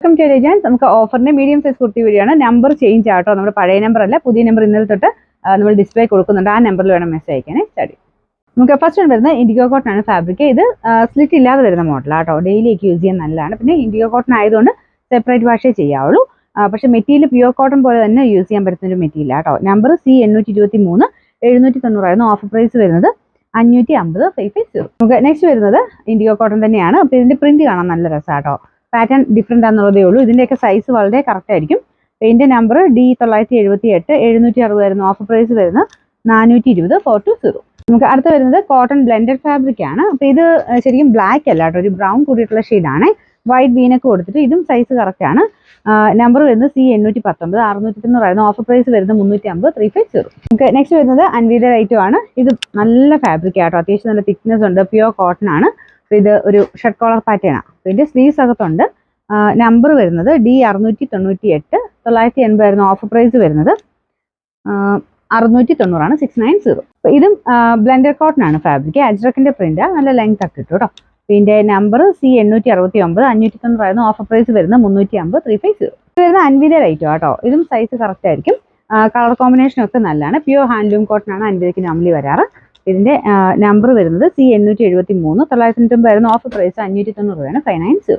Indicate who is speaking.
Speaker 1: Welcome to agents. നമുക്ക് ഓഫറിന്റെ medium size kurti വഴിയാണ്. Number change ആട്ടോ, നമ്മുടെ പഴയ നമ്പർ അല്ല, പുതിയ നമ്പർ ഇന്നലെ തൊട്ട് നമ്മൾ ഡിസ്പ്ലേ കൊടുക്കുന്നുണ്ട്. ആ നമ്പറിൽ വേണം മെസ്സേജ് അയക്കാനേ. സ്റ്റഡി നമുക്ക് ഫസ്റ്റ് വരുന്നത് ഇൻഡിഗോ കോട്ടൺ ആണ് ഫാബ്രിക്. ഇത് സ്ലിറ്റ് ഇല്ലാതെ വരുന്ന മോഡലാട്ടോ, ഡെയിലിക്ക് യൂസ് ചെയ്യാൻ നല്ലതാണ്. പിന്നെ ഇൻഡിഗോ കോട്ടൺ ആയതുകൊണ്ട് സെപ്പറേറ്റ് വാഷേ ചെയ്യാവുള്ളൂ. പക്ഷെ മെറ്റീരിയൽ പ്യൂർ കോട്ടൺ പോലെ തന്നെ യൂസ് ചെയ്യാൻ പറ്റുന്ന ഒരു മെറ്റീരിയൽ ആട്ടോ. നമ്പർ C823 790 ആയിരുന്നു. ഓഫർ പ്രൈസ് വരുന്നത് 550 550. നമുക്ക് നെക്സ്റ്റ് വരുന്നത് ഇൻഡിഗോ കോട്ടൺ തന്നെയാണ്. അപ്പോൾ ഇതിന്റെ പ്രിന്റ് കാണാൻ നല്ല രസമാട്ടോ. പാറ്റേൺ ഡിഫറെൻ്റ് ആണെന്നുള്ളതേ ഉള്ളൂ. ഇതിൻ്റെയൊക്കെ സൈസ് വളരെ കറക്റ്റ് ആയിരിക്കും. ഇതിൻ്റെ നമ്പർ D978 760 ആയിരുന്നു. ഓഫർ പ്രൈസ് വരുന്നത് 420 420. നമുക്ക് അടുത്ത് വരുന്നത് കോട്ടൺ ബ്ലെൻഡഡ് ഫാബ്രിക് ആണ്. അപ്പോൾ ഇത് ശരിക്കും ബ്ലാക്ക് അല്ല കേട്ടോ, ഒരു ബ്രൗൺ കൂടിയിട്ടുള്ള ഷെയ്ഡാണ്. വൈറ്റ് വീനൊക്കെ കൊടുത്തിട്ട് ഇതും സൈസ് കറക്റ്റ് ആണ്. നമ്പർ വരുന്നത് C819 690 ആയിരുന്നു. ഓഫർ പ്രൈസ് വരുന്നത് 350 350. നമുക്ക് നെക്സ്റ്റ് വരുന്നത് അൻവീദർ ഐറ്റം ആണ്. ഇത് നല്ല ഫാബ്രിക് ആട്ടോ, അത്യാവശ്യം നല്ല തിക്നെസ് ഉണ്ട്, പ്യുവർ കോട്ടൺ ആണ്. ഇത് ഒരു ഷർട്ട് കോളർ പാറ്റേൺ ആണ്. ഇതിന്റെ സ്ലീവ്സ് അകത്തുണ്ട്. നമ്പർ വരുന്നത് D698 980 ആയിരുന്നു. ഓഫർ പ്രൈസ് വരുന്നത് 690 ആണ് 690. അപ്പോൾ ഇതും ബ്ലെൻഡഡ് കോട്ടൺ ആണ് ഫാബ്രിക്. അജ്രക്കിന്റെ പ്രിന്റ് നല്ല ലെങ്ത് ഒക്കെ ഇട്ടു കേട്ടോ. ഇതിന്റെ നമ്പർ C869 590 ആയിരുന്നു. ഓഫർ പ്രൈസ് വരുന്നത് 350 350. ഇത് വരുന്ന അൻവീദർ ഐറ്റം ആട്ടോ. ഇതും സൈസ് കറക്റ്റ് ആയിരിക്കും. കളർ കോമ്പിനേഷൻ ഒക്കെ നല്ലതാണ്. പ്യുവർ ഹാൻഡ്ലൂം കോട്ടൺ ആണ് അൻവീദർക്ക് നോർമലി വരാറ്. ഇതിന്റെ നമ്പർ വരുന്നത് C873 990 ആയിരുന്നു. Offer price 590 590.